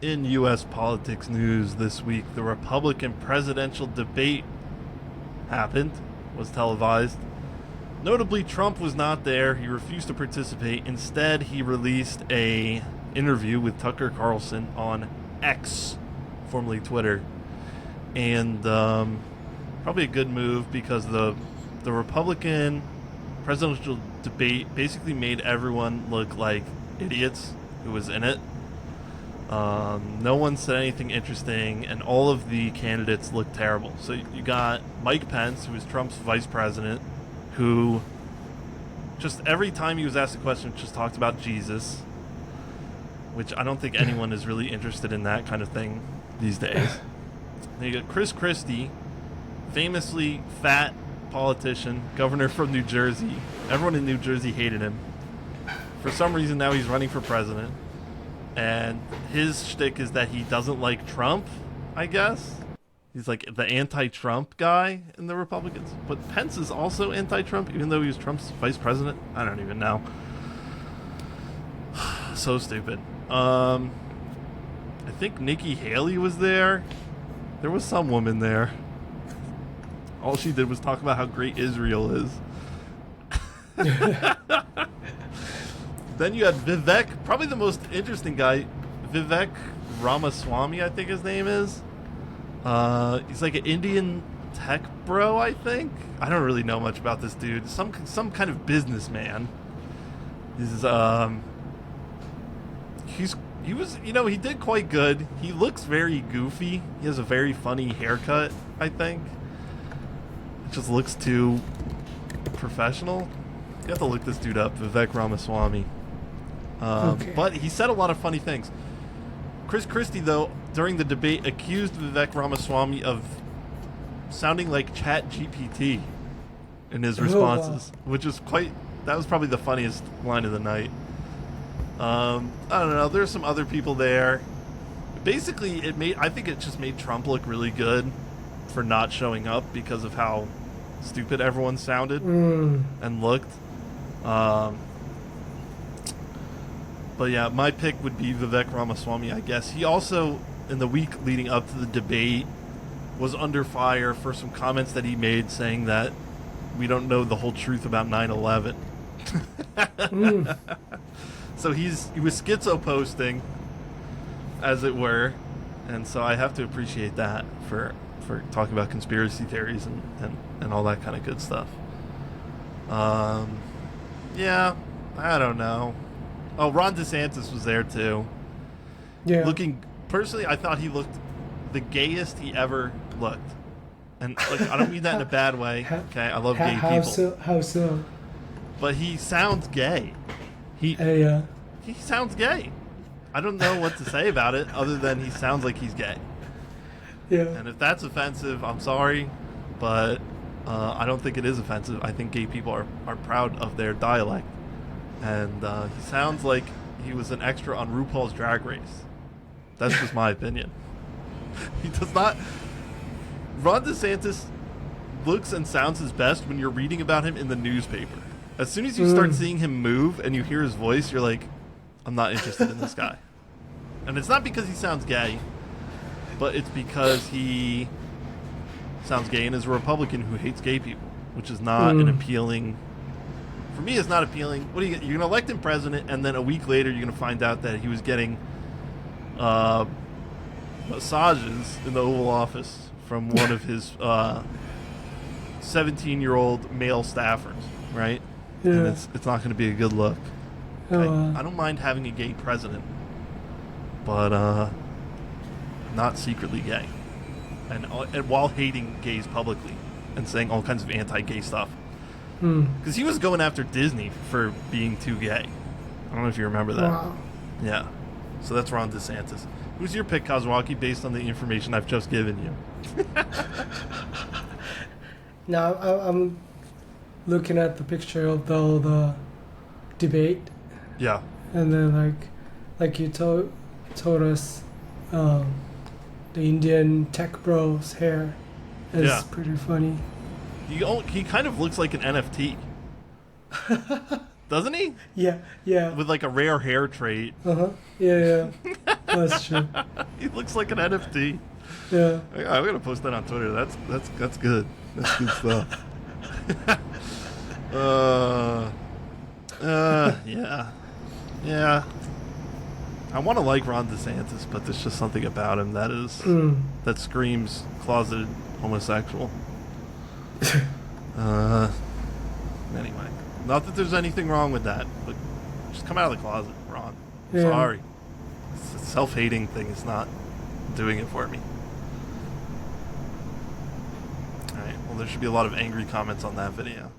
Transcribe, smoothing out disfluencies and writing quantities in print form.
In U.S. politics news this week, the Republican presidential debate happened, was televised. Notably, Trump was not there. He refused to participate. Instead, he released a interview with Tucker Carlson on X, formerly Twitter. And probably a good move because the Republican presidential debate basically made everyone look like idiots who was in it. No one said anything interesting, and all of the candidates looked terrible. So you got Mike Pence, who is Trump's vice president, who just every time he was asked a question just talked about Jesus, which I don't think anyone is really interested in that kind of thing these days. Then you got Chris Christie, famously fat politician, governor from New Jersey. Everyone in New Jersey hated him. For some reason now he's running for president. And his shtick is that he doesn't like Trump, I guess. He's like the anti-Trump guy in the Republicans. But Pence is also anti-Trump, even though he was Trump's vice president. I don't even know. So stupid. I think Nikki Haley was there. There was some woman there. All she did was talk about how great Israel is. Then you had Vivek, probably the most interesting guy, Vivek Ramaswamy, I think his name is. He's like an Indian tech bro, I think. I don't really know much about this dude. Some kind of businessman. He did quite good. He looks very goofy. He has a very funny haircut, I think. It just looks too professional. You have to look this dude up, Vivek Ramaswamy. Okay. But he said a lot of funny things. Chris Christie, though, during the debate, accused Vivek Ramaswamy of sounding like ChatGPT in his responses, which is that was probably the funniest line of the night. I don't know. There's some other people there. Basically, I think it just made Trump look really good for not showing up because of how stupid everyone sounded and looked. But yeah, my pick would be Vivek Ramaswamy, I guess. He also, in the week leading up to the debate, was under fire for some comments that he made saying that we don't know the whole truth about 9/11. So he was schizo posting, as it were, and so I have to appreciate that for talking about conspiracy theories and all that kind of good stuff. Yeah, I don't know. Oh, Ron DeSantis was there too. Yeah. Personally, I thought he looked the gayest he ever looked. And I don't mean that in a bad way. Okay, I love gay people. How so? But he sounds gay. He sounds gay. I don't know what to say about it other than he sounds like he's gay. Yeah. And if that's offensive, I'm sorry, but I don't think it is offensive. I think gay people are proud of their dialect. And he sounds like he was an extra on RuPaul's Drag Race. That's just my opinion. He does not... Ron DeSantis looks and sounds his best when you're reading about him in the newspaper. As soon as you start seeing him move and you hear his voice, you're like, I'm not interested in this guy. And it's not because he sounds gay, but it's because he sounds gay and is a Republican who hates gay people, which is not an appealing... For me, it's not appealing. You're going to elect him president, and then a week later, you're going to find out that he was getting massages in the Oval Office from one of his 17-year-old male staffers, right? Yeah. And it's not going to be a good look. I don't mind having a gay president, but not secretly gay, and while hating gays publicly and saying all kinds of anti-gay stuff. Because he was going after Disney for being too gay. I don't know if you remember that. Wow. Yeah. So that's Ron DeSantis. Who's your pick, Kozwaki, based on the information I've just given you? Now I'm looking at the picture of the debate. Yeah. And then like you told us, the Indian tech bro's hair is pretty funny. He kind of looks like an NFT. Doesn't he? Yeah. With like a rare hair trait. Yeah. That's true. He looks like an NFT. Yeah. I'm gonna post that on Twitter. That's good. That's good stuff. Yeah. I want to like Ron DeSantis, but there's just something about him that screams closeted homosexual. Anyway, not that there's anything wrong with that, but just come out of the closet, Ron. I'm sorry. It's a self-hating thing is not doing it for me. Alright, well, there should be a lot of angry comments on that video.